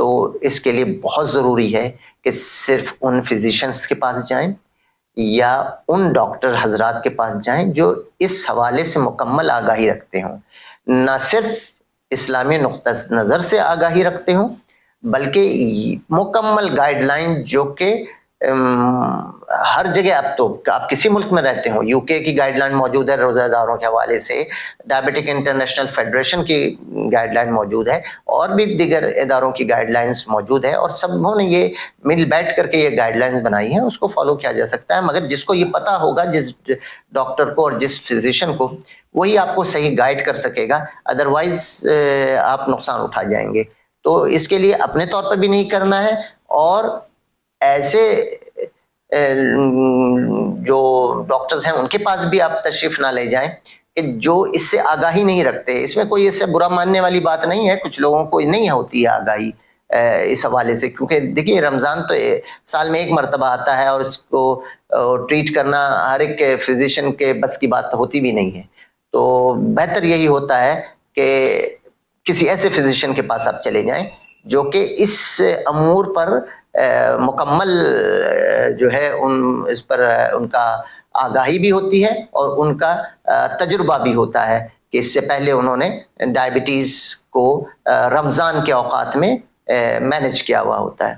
تو اس کے لیے بہت ضروری ہے کہ صرف ان فزیشنز کے پاس جائیں یا ان ڈاکٹر حضرات کے پاس جائیں جو اس حوالے سے مکمل آگاہی رکھتے ہوں، نہ صرف اسلامی نقطہ نظر سے آگاہی رکھتے ہوں بلکہ مکمل گائیڈ لائن جو کہ ہر جگہ، اب تو آپ کسی ملک میں رہتے ہوں، یو کے کی گائیڈ لائن موجود ہے روزہ داروں کے حوالے سے، ڈائبٹک انٹرنیشنل فیڈریشن کی گائیڈ لائن موجود ہے، اور بھی دیگر اداروں کی گائیڈ لائنز موجود ہے، اور سبوں نے یہ مل بیٹھ کر کے یہ گائیڈ لائنز بنائی ہیں، اس کو فالو کیا جا سکتا ہے۔ مگر جس کو یہ پتا ہوگا، جس ڈاکٹر کو اور جس فزیشین کو، وہی آپ کو صحیح گائیڈ کر سکے گا، ادروائز آپ نقصان اٹھا جائیں گے۔ تو اس کے لیے اپنے طور پر بھی نہیں کرنا ہے، اور ایسے جو ڈاکٹرز ہیں ان کے پاس بھی آپ تشریف نہ لے جائیں کہ جو اس سے آگاہی نہیں رکھتے۔ اس میں کوئی اس سے برا ماننے والی بات نہیں ہے، کچھ لوگوں کو نہیں ہوتی ہے آگاہی اس حوالے سے، کیونکہ دیکھیے رمضان تو سال میں ایک مرتبہ آتا ہے، اور اس کو ٹریٹ کرنا ہر ایک فزیشین کے بس کی بات ہوتی بھی نہیں ہے۔ تو بہتر یہی ہوتا ہے کہ کسی ایسے فزیشین کے پاس آپ چلے جائیں جو کہ اس امور پر مکمل جو ہے اس پر ان کا آگاہی بھی ہوتی ہے، اور ان کا تجربہ بھی ہوتا ہے کہ اس سے پہلے انہوں نے ڈائبٹیز کو رمضان کے اوقات میں مینج کیا ہوا ہوتا ہے۔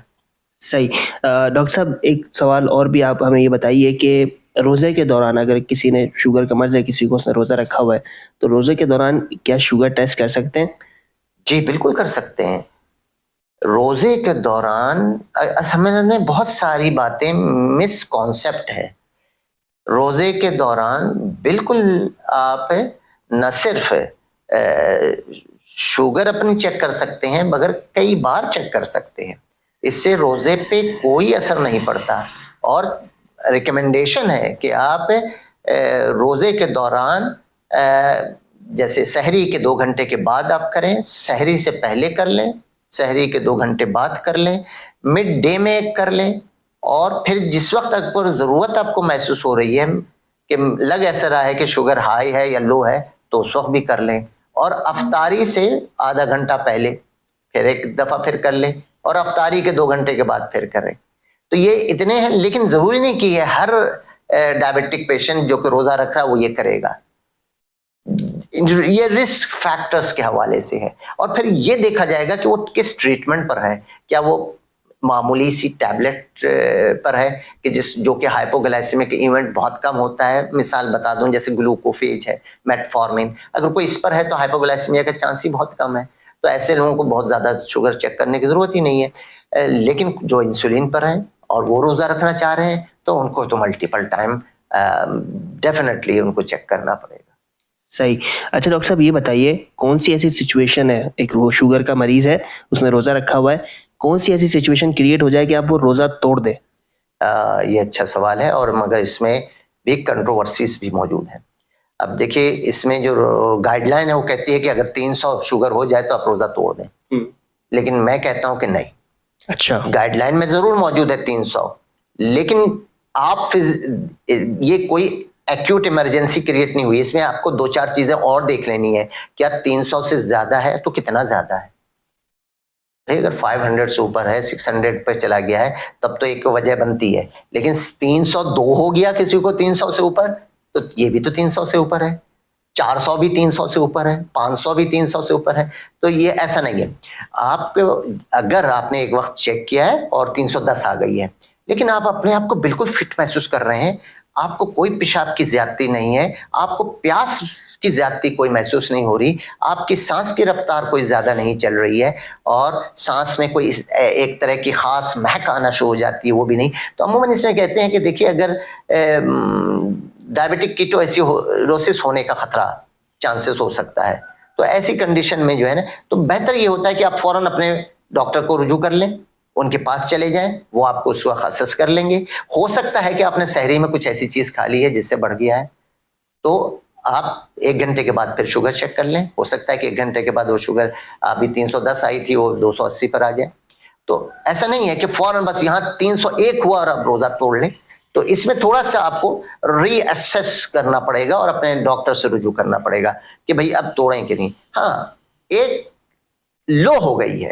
صحیح۔ ڈاکٹر صاحب ایک سوال اور بھی آپ ہمیں یہ بتائیے کہ روزے کے دوران اگر کسی نے شوگر کا مرض ہے، کسی کو اس نے روزہ رکھا ہوا ہے، تو روزے کے دوران کیا شوگر ٹیسٹ کر سکتے ہیں؟ جی بالکل کر سکتے ہیں۔ روزے کے دوران ہمیں بہت ساری باتیں مس کانسیپٹ ہے۔ روزے کے دوران بالکل آپ نہ صرف شوگر اپنی چیک کر سکتے ہیں، مگر کئی بار چیک کر سکتے ہیں، اس سے روزے پہ کوئی اثر نہیں پڑتا، اور ریکمنڈیشن ہے کہ آپ روزے کے دوران جیسے سحری کے 2 گھنٹے کے بعد آپ کریں، سحری سے پہلے کر لیں، سحری کے 2 گھنٹے بعد کر لیں، مڈ ڈے میں کر لیں، اور پھر جس وقت تک پر ضرورت آپ کو محسوس ہو رہی ہے کہ لگ ایسا رہا ہے کہ شوگر ہائی ہے یا لو ہے، تو اس وقت بھی کر لیں، اور افطاری سے آدھا گھنٹہ پہلے پھر ایک دفعہ پھر کر لیں، اور افطاری کے 2 گھنٹے کے بعد پھر کریں۔ تو یہ اتنے ہیں، لیکن ضروری نہیں کہ یہ ہر ڈائبٹک پیشنٹ جو کہ روزہ رکھ رہا ہے وہ یہ کرے گا۔ یہ رسک فیکٹرز کے حوالے سے ہے، اور پھر یہ دیکھا جائے گا کہ وہ کس ٹریٹمنٹ پر ہے، کیا وہ معمولی سی ٹیبلٹ پر ہے کہ جو کہ ہائپوگلائسیمک ایونٹ بہت کم ہوتا ہے، مثال بتا دوں جیسے گلوکوفیج ہے، میٹفارمین، اگر کوئی اس پر ہے تو ہائپوگلائسیمیا کا چانس ہی بہت کم ہے، تو ایسے لوگوں کو بہت زیادہ شوگر چیک کرنے کی ضرورت ہی نہیں ہے۔ لیکن جو انسولین پر ہیں اور وہ روزہ رکھنا چاہ رہے ہیں تو ان کو تو ملٹیپل ٹائم ڈیفینیٹلی ان کو چیک کرنا پڑے گا۔ صحیح۔ اچھا ڈاکٹر صاحب یہ بتائیے کون سی ایسی سچویشن ہے، ایک وہ شوگر کا مریض ہے، اس نے روزہ رکھا ہوا ہے، کون سی ایسی سچویشن کریٹ ہو جائے کہ آپ وہ روزہ توڑ دیں؟ یہ اچھا سوال ہے، اور مگر اس میں بھی کنٹروورسیز بھی موجود ہیں۔ اب دیکھیے اس میں جو گائیڈ لائن ہے وہ کہتی ہے کہ اگر 300 شوگر ہو جائے تو آپ روزہ توڑ دیں، لیکن میں کہتا ہوں کہ نہیں۔ اچھا، گائیڈ لائن میں ضرور موجود ہے 300، لیکن آپ یہ کوئی ایکیوٹ ایمرجنسی کریٹ نہیں ہوئی، اس میں آپ کو 2-4 چیزیں اور دیکھ لینی ہے۔ کیا 300 سے زیادہ ہے تو کتنا زیادہ ہے؟ اگر 500 سے اوپر ہے، 600 پہ چلا گیا ہے، تب تو ایک وجہ بنتی ہے، لیکن 302 ہو گیا کسی کو 300 سے اوپر، تو یہ بھی تو 300 سے اوپر ہے، 400 بھی 300 سے اوپر ہے، 500 بھی 300 سے اوپر ہے۔ تو یہ ایسا نہیں ہے۔ آپ کو اگر آپ نے ایک وقت چیک کیا ہے اور 310 آ گئی ہے، لیکن آپ اپنے آپ کو بالکل فٹ محسوس کر رہے ہیں، آپ کو کوئی پیشاب کی زیادتی نہیں ہے، آپ کو پیاس کی زیادتی کوئی محسوس نہیں ہو رہی، آپ کی سانس کی رفتار کوئی زیادہ نہیں چل رہی ہے، اور سانس میں کوئی ایک طرح کی خاص مہک آنا شروع ہو جاتی ہے، وہ بھی نہیں، تو عموماً اس میں کہتے ہیں کہ دیکھیے اگر ڈائبٹک کیٹوایسیڈوسس ہونے کا خطرہ چانسز ہو سکتا ہے، تو ایسی کنڈیشن میں جو ہے نا، تو بہتر یہ ہوتا ہے کہ آپ فوراً اپنے ڈاکٹر کو رجوع کر لیں، ان کے پاس چلے جائیں، وہ آپ کو اس وقت اسس کر لیں گے۔ ہو سکتا ہے کہ آپ نے سحری میں کچھ ایسی چیز کھا لی ہے جس سے بڑھ گیا ہے، تو آپ 1 گھنٹے کے بعد پھر شوگر چیک کر لیں، ہو سکتا ہے کہ 1 گھنٹے کے بعد وہ شوگر ابھی 310 آئی تھی وہ 280 پر آ جائے۔ تو ایسا نہیں ہے کہ فوراً بس یہاں 301 ہوا اور آپ روزہ توڑ لیں، تو اس میں تھوڑا سا آپ کو ری اسیس کرنا پڑے گا اور اپنے ڈاکٹر سے رجوع کرنا پڑے گا کہ بھئی اب توڑیں کہ نہیں۔ ہاں، ایک لو ہو گئی ہے،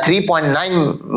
3.9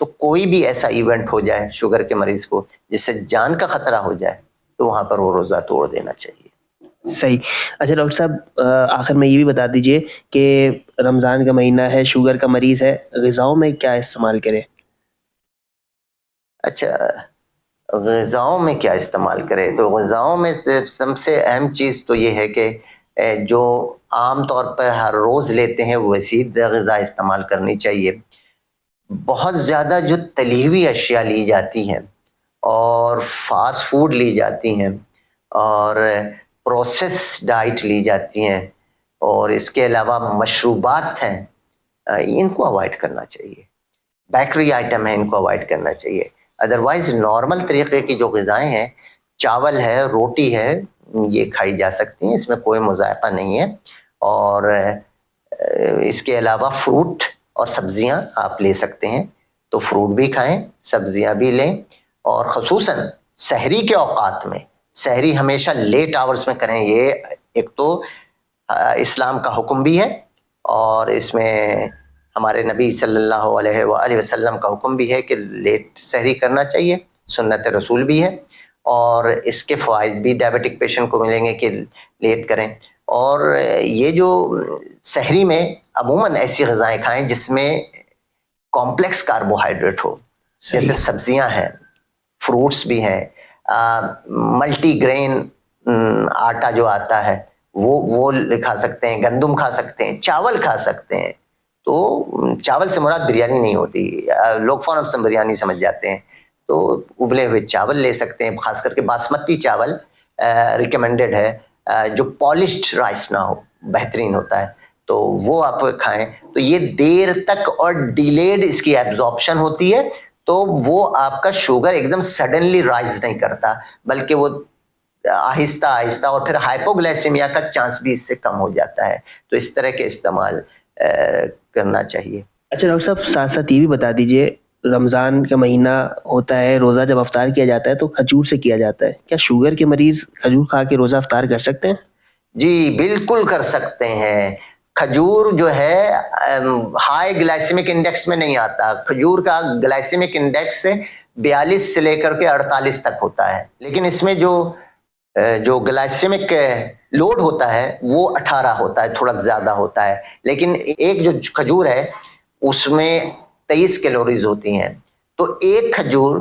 تو کوئی بھی ایسا ایونٹ ہو جائے شوگر کے مریض کو جس سے جان کا خطرہ ہو جائے تو وہاں پر وہ روزہ توڑ دینا چاہیے. صحیح. اچھا ڈاکٹر صاحب آخر میں یہ بھی بتا دیجئے کہ رمضان کا مہینہ ہے، شوگر کا مریض ہے، غذاؤں میں کیا استعمال کرے؟ اچھا، غذاؤں میں کیا استعمال کرے؟ تو غذاؤں میں سب سے اہم چیز تو یہ ہے کہ جو عام طور پر ہر روز لیتے ہیں ویسی غذا استعمال کرنی چاہیے. بہت زیادہ جو تلی ہوئی اشیاء لی جاتی ہیں اور فاسٹ فوڈ لی جاتی ہیں اور پروسیس ڈائٹ لی جاتی ہیں اور اس کے علاوہ مشروبات ہیں، ان کو اوائڈ کرنا چاہیے. بیکری آئٹم ہے، ان کو اوائڈ کرنا چاہیے. ادروائز نارمل طریقے کی جو غذائیں ہیں، چاول ہے، روٹی ہے، یہ کھائی جا سکتی ہیں، اس میں کوئی مذائقہ نہیں ہے. اور اس کے علاوہ فروٹ اور سبزیاں آپ لے سکتے ہیں، تو فروٹ بھی کھائیں، سبزیاں بھی لیں. اور خصوصاً سحری کے اوقات میں سحری ہمیشہ لیٹ آورز میں کریں. یہ ایک تو اسلام کا حکم بھی ہے اور اس میں ہمارے نبی صلی اللہ علیہ وآلہ وسلم کا حکم بھی ہے کہ لیٹ سحری کرنا چاہیے، سنت رسول بھی ہے. اور اس کے فوائد بھی ڈائبٹک پیشنٹ کو ملیں گے کہ لیٹ کریں. اور یہ جو سحری میں عموماً ایسی غذائیں کھائیں جس میں کمپلیکس کاربوہائیڈریٹ ہو، جیسے سبزیاں ہیں، فروٹس بھی ہیں، ملٹی گرین آٹا جو آتا ہے وہ کھا سکتے ہیں، گندم کھا سکتے ہیں، چاول کھا سکتے ہیں. تو چاول سے مراد بریانی نہیں ہوتی، لوگ فوراً سے بریانی سمجھ جاتے ہیں. تو ابلے ہوئے چاول لے سکتے ہیں، خاص کر کے باسمتی چاول ریکمینڈڈ ہے، جو پالشڈ رائس نہ ہو، بہترین ہوتا ہے. تو وہ آپ کھائیں. تو یہ دیر تک اور ڈیلیڈ اس کی ایبزارپشن ہوتی ہے، تو وہ آپ کا شوگر ایک دم سڈنلی رائز نہیں کرتا، بلکہ وہ آہستہ آہستہ، اور پھر ہائپوگلائسیمیا کا چانس بھی اس سے کم ہو جاتا ہے. تو اس طرح کے استعمال کرنا چاہیے. اچھا ڈاکٹر صاحب ساتھ ساتھ یہ بھی بتا دیجئے، رمضان کا مہینہ ہوتا ہے، روزہ جب افطار کیا جاتا ہے تو کھجور سے کیا جاتا ہے، کیا شوگر کے مریض کھجور کھا کے روزہ افطار کر سکتے ہیں؟ جی بالکل کر سکتے ہیں. کھجور جو ہے ہائی گلائسیمک انڈیکس میں نہیں آتا. کھجور کا گلائسیمک انڈیکس 42 سے لے کر کے 48 تک ہوتا ہے، لیکن اس میں جو گلائسیمک لوڈ ہوتا ہے وہ 18 ہوتا ہے، تھوڑا زیادہ ہوتا ہے. لیکن ایک جو کھجور ہے اس میں 23 کیلوریز ہوتی ہیں. تو ایک کھجور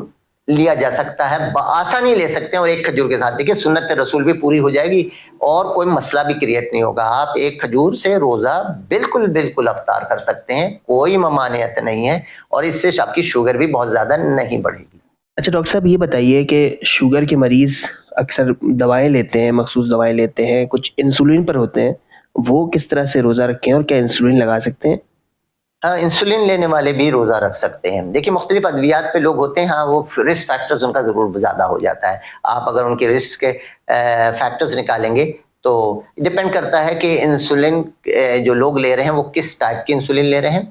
لیا جا سکتا ہے، بآسانی لے سکتے ہیں. اور ایک کھجور کے ساتھ دیکھیں سنت رسول بھی پوری ہو جائے گی اور کوئی مسئلہ بھی کریٹ نہیں ہوگا. آپ ایک کھجور سے روزہ بالکل افطار کر سکتے ہیں، کوئی ممانعت نہیں ہے، اور اس سے آپ کی شوگر بھی بہت زیادہ نہیں بڑھے گی. اچھا ڈاکٹر صاحب یہ بتائیے کہ شوگر کے مریض اکثر دوائیں لیتے ہیں، مخصوص دوائیں لیتے ہیں، کچھ انسولین پر ہوتے ہیں، وہ کس طرح سے روزہ رکھیں اور کیا انسولین لگا سکتے ہیں؟ ہاں، انسولین لینے والے بھی روزہ رکھ سکتے ہیں. دیکھیں مختلف ادویات پہ لوگ ہوتے ہیں، ہاں وہ رسک فیکٹرز ان کا ضرور زیادہ ہو جاتا ہے. آپ اگر ان کے رسک کے فیکٹرز نکالیں گے تو ڈپینڈ کرتا ہے کہ انسولین جو لوگ لے رہے ہیں وہ کس ٹائپ کی انسولین لے رہے ہیں،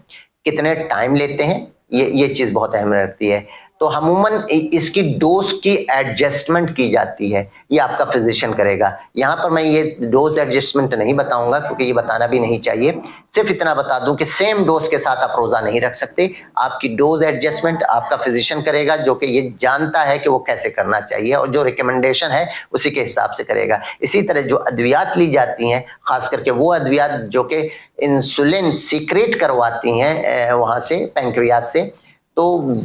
کتنے ٹائم لیتے ہیں، یہ چیز بہت اہم رکھتی ہے. تو عموماً اس کی ڈوز کی ایڈجسٹمنٹ کی جاتی ہے، یہ آپ کا فزیشین کرے گا. یہاں پر میں یہ ڈوز ایڈجسٹمنٹ نہیں بتاؤں گا کیونکہ یہ بتانا بھی نہیں چاہیے. صرف اتنا بتا دوں کہ سیم ڈوز کے ساتھ آپ روزہ نہیں رکھ سکتے. آپ کی ڈوز ایڈجسٹمنٹ آپ کا فزیشین کرے گا، جو کہ یہ جانتا ہے کہ وہ کیسے کرنا چاہیے اور جو ریکمنڈیشن ہے اسی کے حساب سے کرے گا. اسی طرح جو ادویات لی جاتی ہیں، خاص کر کے وہ ادویات جو کہ انسولین سیکریٹ کرواتی ہیں وہاں سے پینکریاس سے، تو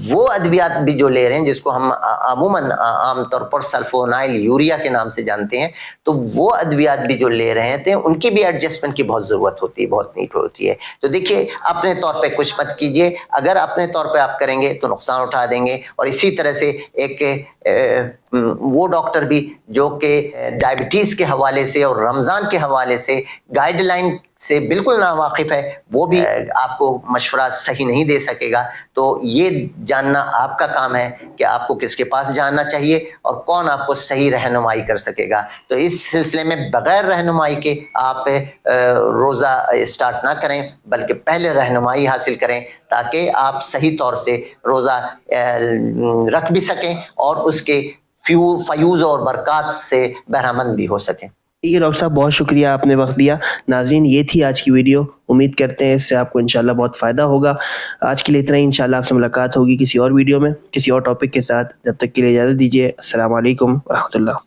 وہ ادویات بھی جو لے رہے ہیں جس کو ہم عموماً عام طور پر سلفونائل یوریا کے نام سے جانتے ہیں، تو وہ ادویات بھی جو لے رہے ہیں ان کی بھی ایڈجسٹمنٹ کی بہت ضرورت ہوتی ہے، بہت نیڈ ہوتی ہے. تو دیکھیے اپنے طور پہ کچھ مت کیجیے، اگر اپنے طور پہ آپ کریں گے تو نقصان اٹھا دیں گے. اور اسی طرح سے ایک وہ ڈاکٹر بھی جو کہ ڈائبٹیز کے حوالے سے اور رمضان کے حوالے سے گائیڈ لائن سے بالکل ناواقف ہے، وہ بھی آپ کو مشورہ صحیح نہیں دے سکے گا. تو یہ جاننا آپ کا کام ہے کہ آپ کو کس کے پاس جانا چاہیے اور کون آپ کو صحیح رہنمائی کر سکے گا. تو اس سلسلے میں بغیر رہنمائی کے آپ روزہ اسٹارٹ نہ کریں، بلکہ پہلے رہنمائی حاصل کریں تاکہ آپ صحیح طور سے روزہ رکھ بھی سکیں اور اس کے فیوز اور برکات سے بہرہ مند بھی ہو سکیں. ٹھیک ہے ڈاکٹر صاحب، بہت شکریہ، آپ نے وقت دیا۔ ناظرین، یہ تھی آج کی ویڈیو، امید کرتے ہیں اس سے آپ کو انشاءاللہ بہت فائدہ ہوگا۔ آج کے لیے اتنا ہی، انشاءاللہ آپ سے ملاقات ہوگی کسی اور ویڈیو میں کسی اور ٹاپک کے ساتھ۔ جب تک کے لیے اجازت دیجیے، السلام علیکم ورحمۃ اللہ۔